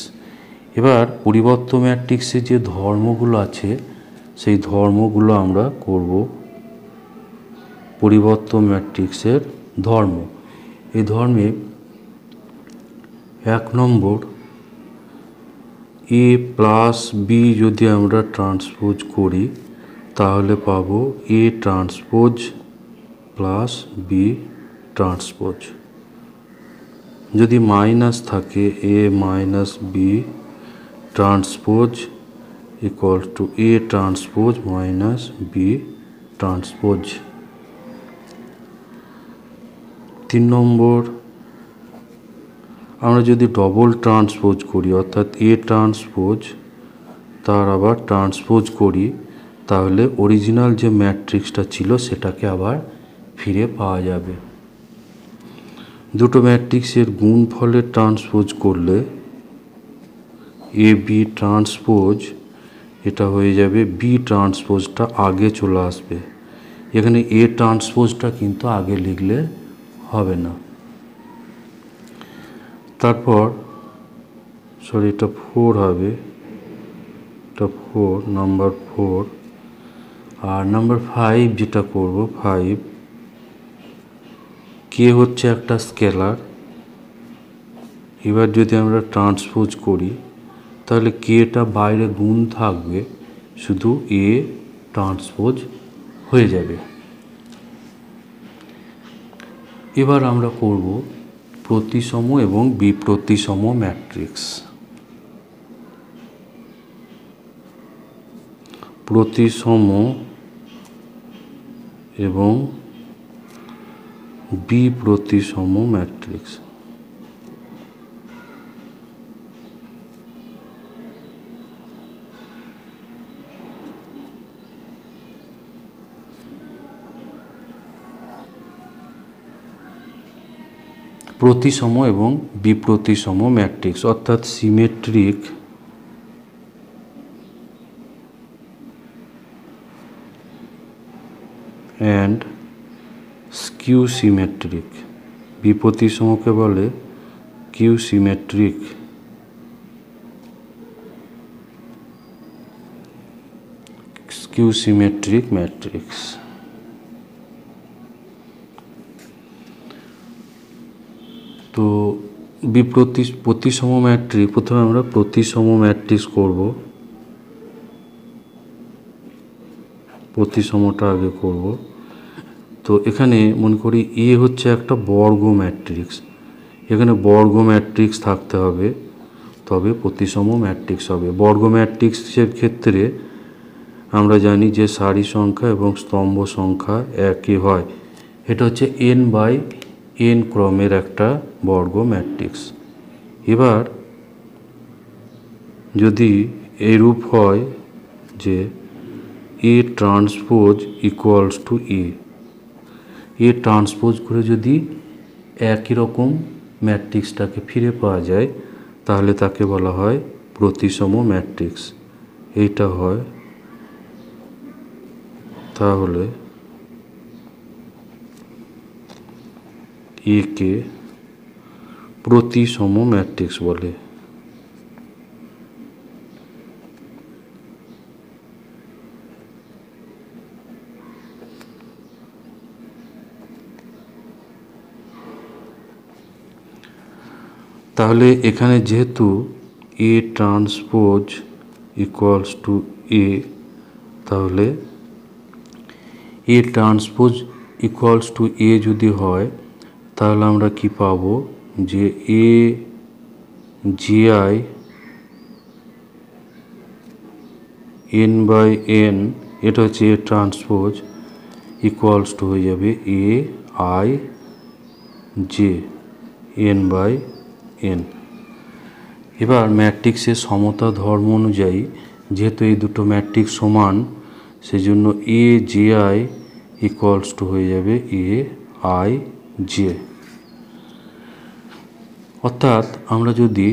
এবার পরিবর্ত ম্যাট্রিক্সে যে ধর্মগুলো আছে সেই ধর্মগুলো আমরা করব। পরিবর্ত ম্যাট্রিক্সের ধর্ম, এই ধর্মে 1 নম্বর এ প্লাস বি যদি আমরা ট্রান্সপোজ করি তাহলে পাবো A transpose plus B transpose. যদি মাইনাস থাকে A minus B transpose equal to A transpose minus B transpose. 3 number আমরা যদি ডবল ট্রান্সপোজ করি অর্থাৎ এ ট্রান্সপোজ তার আবার ট্রান্সপোজ করি তাহলে অরিজিনাল যে ম্যাট্রিক্সটা ছিল সেটাকে আবার ফিরে পাওয়া যাবে। দুটো ম্যাট্রিক্সের গুণফলের ট্রান্সপোজ করলে এ বি ট্রান্সপোজ এটা হয়ে যাবে বি ট্রান্সপোজটা আগে চলে আসবে। এখানে এ ট্রান্সপোজটা কিন্তু আগে লিখলে হবে না। তারপর এটা 4 হবে, এটা 4 নাম্বার 4। আর নাম্বার 5 যেটা করব 5 কে হচ্ছে একটা স্কেলার। এবার যদি আমরা ট্রান্সপোজ করি তাহলে কেটা বাইরে গুণ থাকবে, শুধু এ ট্রান্সপোজ হয়ে যাবে। এবার আমরা করব প্রতিসম এবং বিপ্রতিসম ম্যাট্রিক্স। প্রতিসম এবং বিপ্রতিসম ম্যাট্রিক্স। প্রতিসম এবং বিপ্রতিসম ম্যাট্রিক্স অর্থাৎ সিমেট্রিক অ্যান্ড স্কিউ সিমেট্রিক। বিপ্রতিসমকে বলে skew symmetric. Skew symmetric matrix. তো প্রতিসম ম্যাট্রিক্স, প্রথমে আমরা প্রতিসম ম্যাট্রিক্স করব। প্রতিসমটা আগে করব। তো এখানে মনে করি এ হচ্ছে একটা বর্গ ম্যাট্রিক্স, এখানে বর্গ ম্যাট্রিক্স থাকতে হবে তবে প্রতিসম ম্যাট্রিক্স হবে। বর্গ ম্যাট্রিক্সের ক্ষেত্রে আমরা জানি যে সারি সংখ্যা এবং স্তম্ভ সংখ্যা একই হয়। এটা হচ্ছে n/n ক্রমের একটা বর্গ ম্যাট্রিক্স। এবার যদি এরূপ হয় যে এ transpose equals to A transpose করে যদি একই রকম ম্যাট্রিক্সটাকে ফিরে পাওয়া যায় তাহলে তাকে বলা হয় প্রতিসম ম্যাট্রিক্স। এইটা হয় তাহলে একে প্রতিসম ম্যাট্রিক্স বলে। তাহলে এখানে যেহেতু এ ট্রান্সপোজ ইকুয়ালস টু এ, তাহলে এ ট্রান্সপোজ ইকুয়ালস টু এ যদি হয় তাহলে আমরা কি পাবো যে এ জিআই n/n এটা হচ্ছে এ ট্রান্সপোজ ইকুয়ালস টু হয়ে যাবে এ আই জে n/n। এবার ম্যাট্রিক্সের সমতা ধর্ম অনুযায়ী যেহেতু এই দুটো ম্যাট্রিক্স সমান সেজন্য A J I equals to হয়ে যাবে এ আই জে। অর্থাৎ আমরা যদি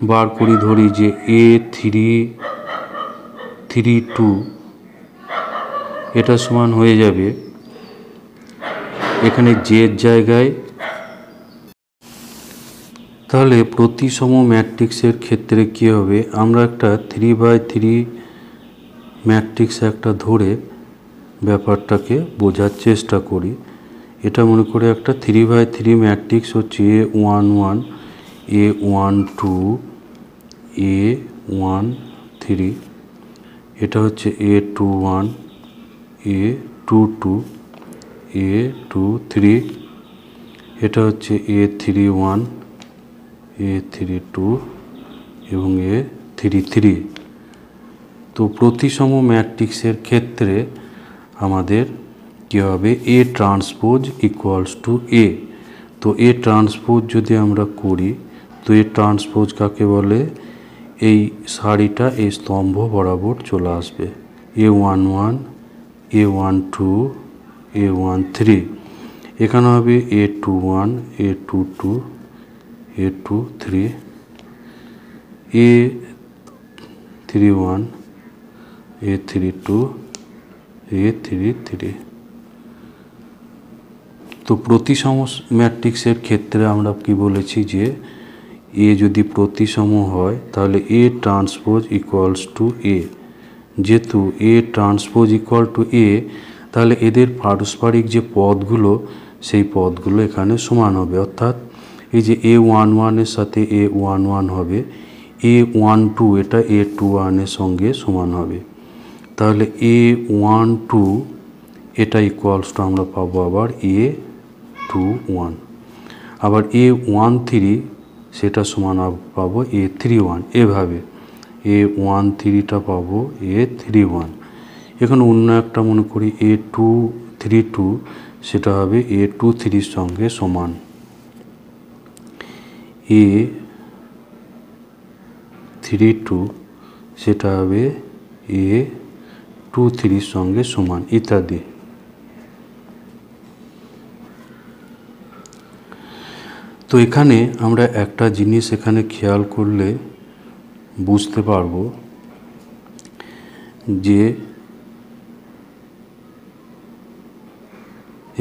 বার করি ধরি যে A3 এটা সমান হয়ে যাবে এখানে জের জায়গায় তাহলে প্রতিসম ম্যাট্রিক্সের ক্ষেত্রে কী হবে, আমরা একটা 3x3 ম্যাট্রিক্স একটা ধরে ব্যাপারটাকে বোঝার চেষ্টা করি। এটা মনে করে একটা 3x3 ম্যাট্রিক্স হচ্ছে A11 A12 A13, এটা হচ্ছে A21 A22 A23, এটা হচ্ছে A31 A32 এবং A33। তো প্রতিসম ম্যাট্রিক্সের ক্ষেত্রে আমাদের কী হবে, A transpose equals two A। তো A ট্রান্সপোজ যদি আমরা করি, তো A ট্রান্সপোজ কাকে বলে, এই সারিটা এই স্তম্ভ বরাবর চলে আসবে, A11 A12 A13, এখানে হবে A21 A22 A23 A31 A32 A33। তো প্রতিসম ম্যাট্রিক্সের ক্ষেত্রে আমরা কি বলেছি যে এ যদি প্রতিসম হয় তাহলে এ ট্রান্সপোজ ইকুয়ালস টু এ। যেহেতু এ ট্রান্সপোজ ইকুয়াল টু এ, তাহলে এদের পারস্পরিক যে পদগুলো সেই পদগুলো এখানে সমান হবে। অর্থাৎ এই যে A11 সাথে A11 হবে, A12 এটা A21 সঙ্গে সমান হবে। তাহলে A12 এটা ইকুয়ালস টু আমরা পাবো আবার A21, আবার A13 সেটা সমান পাবো A31, এভাবে A13টা পাবো A31। এখানে অন্য একটা মনে করি A232, সেটা হবে A23 সঙ্গে সমান, A32 সেটা হবে A23 সঙ্গে সমান, ইত্যাদি। তো এখানে আমরা একটা জিনিস এখানে খেয়াল করলে বুঝতে পারবো যে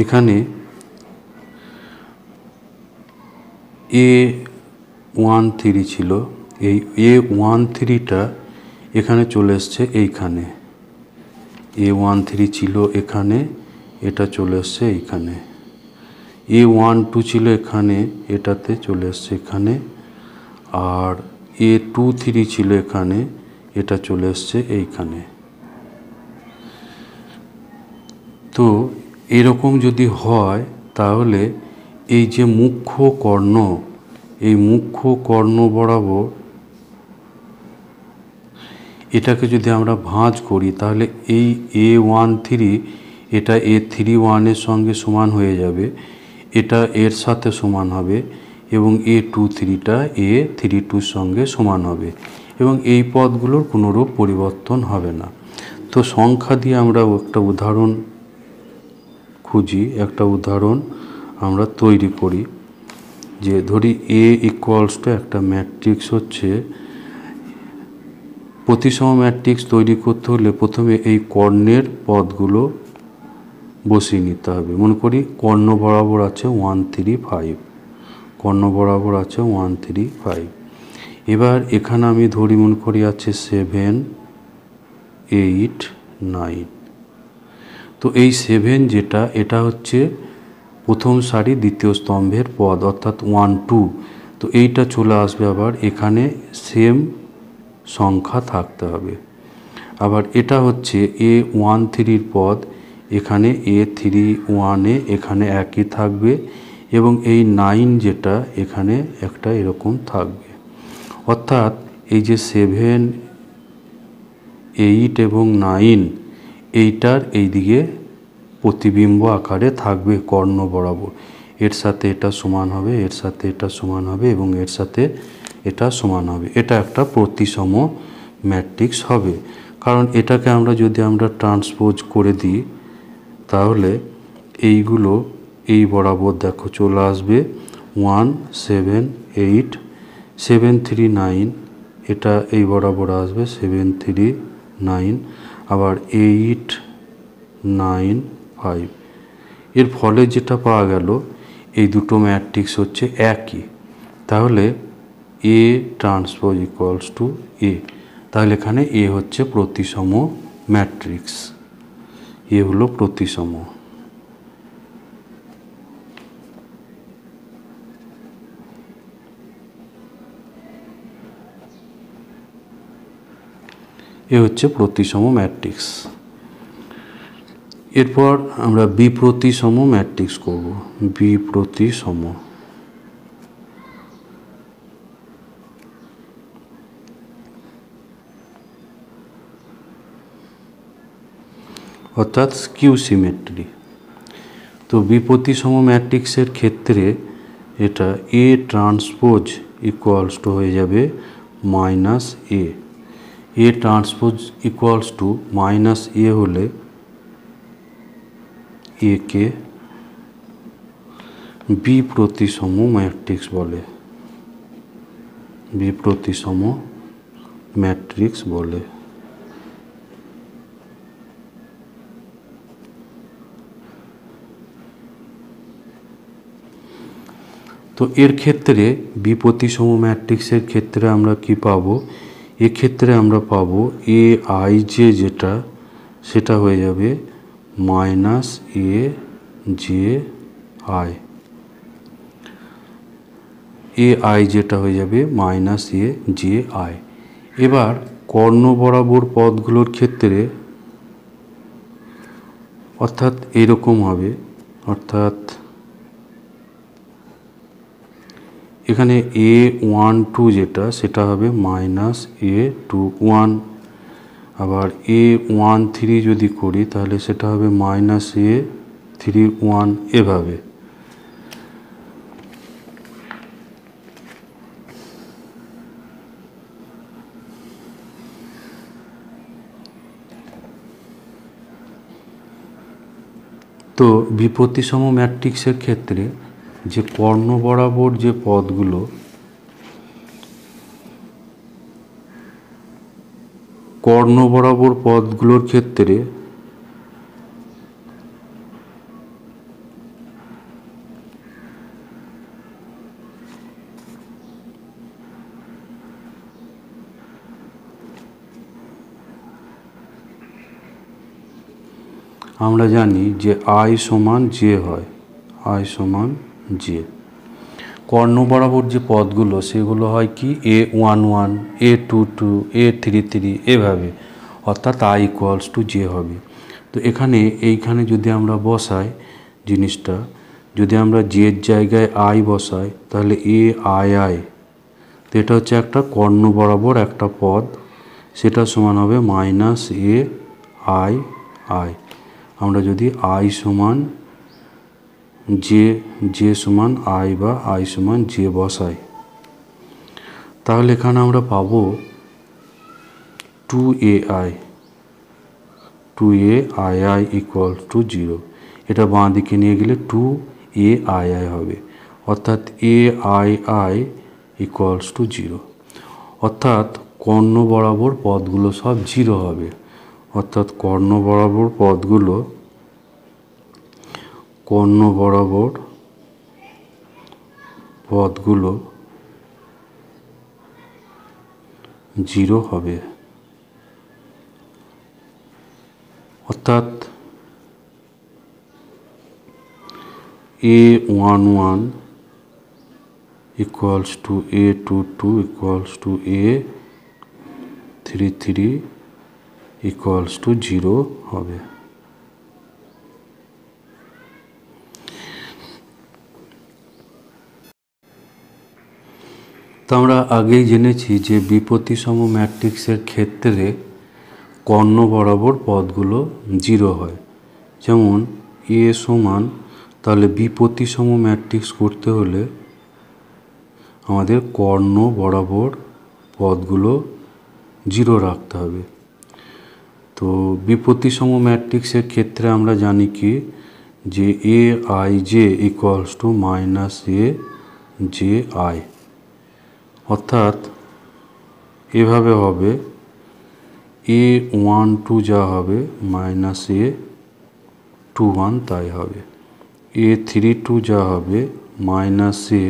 এখানে A13 ছিল, এই A13টা এখানে চলে এসছে এইখানে, A13 ছিল এখানে, এটা চলে এসছে এইখানে, A12 ছিল এখানে, এটাতে চলে এসছে এখানে, আর A23 ছিল এখানে, এটা চলে এসছে এইখানে। তো এরকম যদি হয় তাহলে এই যে মুখ্য কর্ণ, এই মুখ্য কর্ণ বরাবর এটাকে যদি আমরা ভাঁজ করি তাহলে এই A13 এটা A31 সঙ্গে সমান হয়ে যাবে, এটা এর সাথে সমান হবে, এবং A23টা A32 সঙ্গে সমান হবে, এবং এই পদগুলোর কোনোরূপ পরিবর্তন হবে না। তো সংখ্যা দিয়ে আমরা একটা উদাহরণ খুঁজি, একটা উদাহরণ আমরা তৈরি করি। যে ধরি A ইকুয়ালস টু একটা ম্যাট্রিক্স হচ্ছে, প্রতিসম ম্যাট্রিক্স তৈরি করতে হলে প্রথমে এই কর্ণের পদগুলো বসিয়ে নিতে হবে। মনে করি কর্ণ বরাবর আছে 1 3 5, কর্ণ বরাবর আছে 1 3 5। এবার এখানে আমি ধরি মনে করি আছে 7 8 9। তো এই 7 যেটা, এটা হচ্ছে প্রথম সারি দ্বিতীয় স্তম্ভের পদ, অর্থাৎ 1 2। তো এইটা চলে আসবে আবার এখানে, সেম সংখ্যা থাকতে হবে। আবার এটা হচ্ছে A13 পদ, এখানে A31 এখানে একই থাকবে, এবং এই 9 যেটা এখানে একটা এরকম থাকবে। অর্থাৎ এই যে 7 8 এবং 9 এইটার এইদিকে প্রতিবিম্ব আকারে থাকবে কর্ণ বরাবর, এর সাথে এটা সমান হবে, এর সাথে এটা সমান হবে, এবং এর সাথে এটা সমান হবে। এটা একটা প্রতিসম ম্যাট্রিক্স হবে, কারণ এটাকে আমরা যদি আমরা ট্রান্সপোজ করে দিই তাহলে এইগুলো এই বরাবর দেখো চলে আসবে 1 7 8 7 3 9, এটা এই বরাবর আসবে 7 3 9, আবার 8 9 5। এর ফলে যেটা পাওয়া গেল, এই দুটো ম্যাট্রিক্স হচ্ছে একই। তাহলে এ ট্রান্সপোজ ইকুয়ালস টু এ। তাহলে এখানে এ হচ্ছে প্রতিসম ম্যাট্রিক্স, এ হলো প্রতিসম। এ হচ্ছে প্রতিসম ম্যাট্রিক্স। এরপর আমরা বিপ্রতিসম ম্যাট্রিক্স করব। বিপ্রতিসম অর্থাৎ স্কিউ সিমেট্রি। তো বিপ্রতিসম ম্যাট্রিক্সের ক্ষেত্রে এটা এ ট্রান্সপোজ ইকুয়ালস টু হয়ে যাবে minus A. A transpose equals to minus A হলে একে বিপ্রতিসম ম্যাট্রিক্স বলে, বিপ্রতিসম ম্যাট্রিক্স বলে। তো এর ক্ষেত্রে বিপ্রতিসম ম্যাট্রিক্সের ক্ষেত্রে আমরা কি পাবো? এক্ষেত্রে আমরা পাবো এ আই জে যেটা, সেটা হয়ে যাবে minus A J I. A I যেটা হয়ে যাবে মাইনাস এ জে আই। এবার কর্ণ বরাবর পদগুলোর ক্ষেত্রে অর্থাৎ এরকম হবে, অর্থাৎ এখানে এ ওয়ান টু যেটা, সেটা হবে মাইনাস এ টু ওয়ান। আবার এ ওয়ান থ্রি যদি করি তাহলে সেটা হবে মাইনাস এ থ্রি ওয়ান, এভাবে। তো বিপ্রতিসম ম্যাট্রিক্সের ক্ষেত্রে যে কর্ণ বরাবর যে পদগুলো, কর্ণ বরাবর পদগুলোর ক্ষেত্রে আমরা জানি যে আই সমান জে হয়, আই সমান জে। কর্ণ বরাবর যে পদগুলো সেগুলো হয় কি a one one, a two two, a three three, এভাবে, অর্থাৎ আই ইকুয়ালস টু জে হবে। তো এইখানে যদি আমরা বসাই জিনিসটা, যদি আমরা জের জায়গায় আই বসাই তাহলে এ আই আই, তো এটা হচ্ছে একটা কর্ণ বরাবর একটা পদ, সেটা সমান হবে মাইনাস এ আই আই। আমরা যদি আই সমান জে সমান আই বা আই সমান জে বসাই, তাহলে এখানে আমরা পাবো two A I, two A I I equal to zero. এটা বাঁ দিকে নিয়ে গেলে টু এ আই আই হবে, অর্থাৎ এ I I equals to zero. অর্থাৎ কর্ণ বরাবর পদগুলো সব জিরো হবে, অর্থাৎ কর্ণ বরাবর পদগুলো, কর্ণ বরাবর পদগুলো জিরো হবে। অর্থাৎ a one one equals to a two two equals to a three three equals to zero হবে। তো আমরা আগেই জেনেছি যে বিপ্রতিসম ম্যাট্রিক্সের ক্ষেত্রে কর্ণ বরাবর পদগুলো জিরো হয়। যেমন এ সমান, তাহলে বিপ্রতিসম ম্যাট্রিক্স করতে হলে আমাদের কর্ণ বরাবর পদগুলো জিরো রাখতে হবে। তো বিপ্রতিসম ম্যাট্রিক্সের ক্ষেত্রে আমরা জানি কি যে A I J equals to minus A J I, অর্থাৎ এভাবে হবে এ ওয়ান টু যা হবে মাইনাস এ টু ওয়ান তাই হবে, এ থ্রি টু যা হবে মাইনাস এ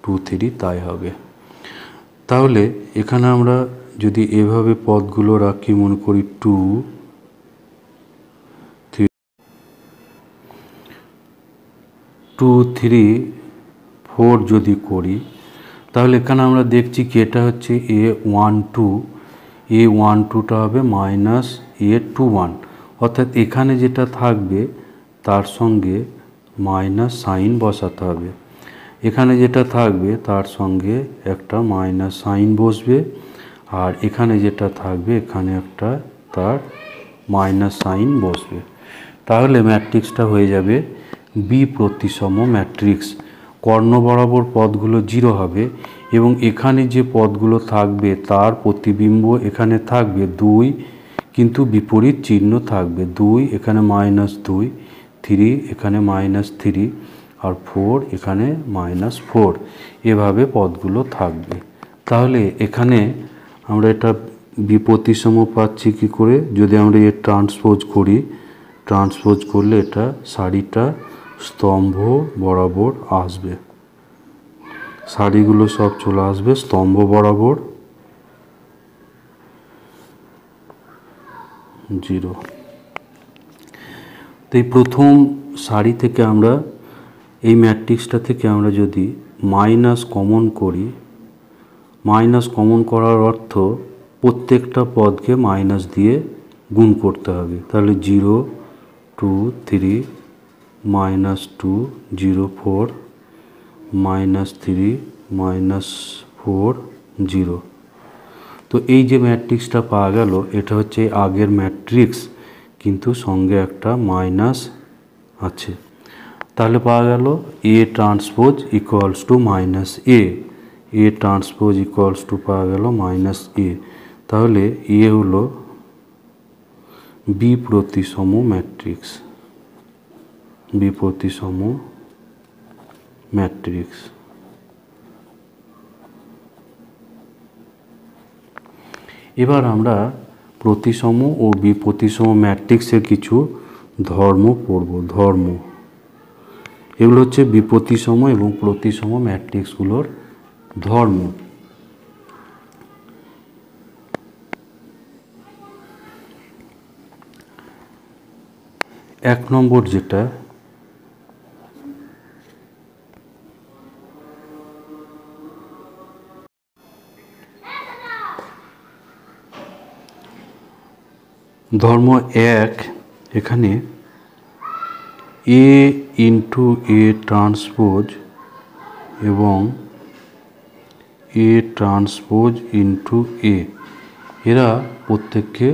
2 3 তাই হবে। তাহলে এখানে আমরা যদি এভাবে পদগুলো রাখি, মনে করি 2 3 4 যদি করি, তাহলে এখানে আমরা দেখছি কি এটা হচ্ছে A12, A12টা হবে মাইনাস A21, অর্থাৎ এখানে যেটা থাকবে তার সঙ্গে মাইনাস সাইন বসাতে হবে। এখানে যেটা থাকবে তার সঙ্গে একটা মাইনাস সাইন বসবে, আর এখানে যেটা থাকবে এখানে একটা তার মাইনাস সাইন বসবে। তাহলে ম্যাট্রিক্সটা হয়ে যাবে বি প্রতিসম ম্যাট্রিক্স। কর্ণ বরাবর পদগুলো 0 হবে এবং এখানে যে পদগুলো থাকবে তার প্রতিবিম্ব এখানে থাকবে 2, কিন্তু বিপরীত চিহ্ন থাকবে 2 এখানে -2, 3 এখানে -3 আর 4 এখানে -4, এভাবে পদগুলো থাকবে। তাহলে এখানে আমরা এটা বিপ্রতিসম পাচ্ছি কি করে? যদি আমরা এর ট্রান্সপোজ করি, ট্রান্সপোজ করলে এটা সারিটা স্তম্ভ বরাবর আসবে, সারিগুলো সব চলে আসবে স্তম্ভ বরাবর 0। তো এই প্রথম সারি থেকে আমরা এই ম্যাট্রিক্সটা থেকে আমরা যদি মাইনাস কমন করি, মাইনাস কমন করার অর্থ প্রত্যেকটা পদকে মাইনাস দিয়ে গুণ করতে হবে। তাহলে 0 2 3 -2 0 4 -3 -4 0। তো এই যে ম্যাট্রিক্সটা পাওয়া গেল, এটা হচ্ছে আগের ম্যাট্রিক্স, কিন্তু সঙ্গে একটা মাইনাস আছে। তাহলে পাওয়া গেল এ transpose equals to minus A, A transpose equals two পাওয়া গেল মাইনাস এ। তাহলে এ হলো বি প্রতিসম ম্যাট্রিক্স, বি প্রতিসম ম্যাট্রিক্স। এবার আমরা প্রতিসম ও বিপ্রতিসম ম্যাট্রিক্সের কিছু ধর্ম পড়ব। ধর্ম, এগুলো হচ্ছে বিপ্রতিসম এবং প্রতিসম ম্যাট্রিক্সগুলোর ধর্ম। 1 নম্বর যেটা, ধর্ম 1, এখানে এ ইন্টু এ ট্রান্সপোজ এবং এ ট্রান্সপোজ ইন্টু এ, এরা প্রত্যেককে,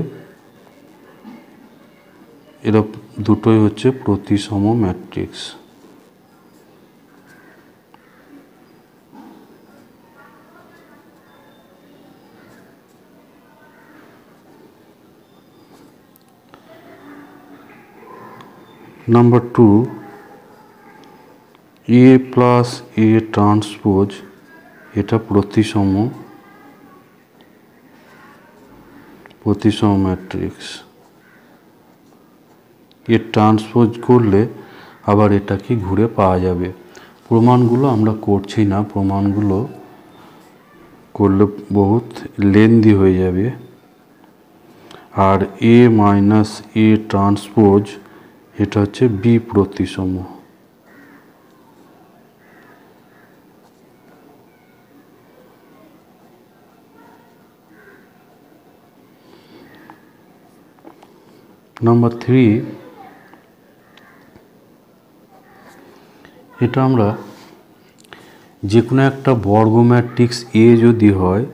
এরা দুটোই হচ্ছে প্রতিসম matrix. Number 2, A plus A transpose, এটা প্রতিসম, প্রতিসম ম্যাট্রিক্স। এর ট্রান্সপোজ করলে আবার এটা কি ঘুরে পাওয়া যাবে। প্রমাণগুলো আমরা করছি না, প্রমাণগুলো করলে বহুত লেন্দি হয়ে যাবে। আর এ মাইনাস এ ট্রান্সপোজ, এটা হচ্ছে বি প্রতিসম। নাম্বার 3, এটা আমরা যে কোনো একটা বর্গ ম্যাট্রিক্স এ যদি হয়,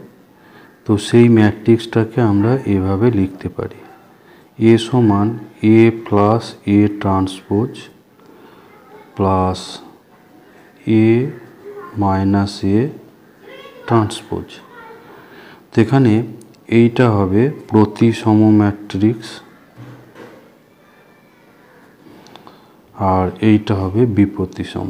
তো সেই ম্যাট্রিক্সটাকে আমরা এভাবে লিখতে পারি, এ সমান A plus A transpose plus A minus A transpose. তো এখানে এইটা হবে প্রতিসম ম্যাট্রিক্স আর এইটা হবে বিপ্রতিসম।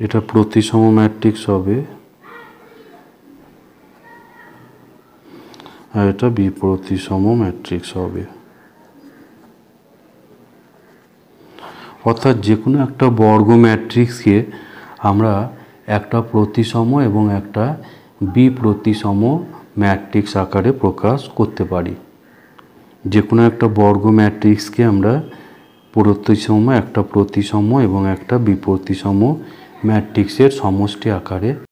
এটা প্রতিসম ম্যাট্রিক্স হবে আর এটা বিপ্রতিসম ম্যাট্রিক্স হবে। অর্থাৎ যে কোনো একটা বর্গ ম্যাট্রিক্সকে আমরা একটা প্রতিসম এবং একটা বিপ্রতিসম ম্যাট্রিক্স আকারে প্রকাশ করতে পারি। যে কোনো একটা বর্গ ম্যাট্রিক্সকে আমরা প্রতিসম, একটা প্রতিসম এবং একটা বিপ্রতিসম ম্যাট্রিক্সের সমষ্টি আকারে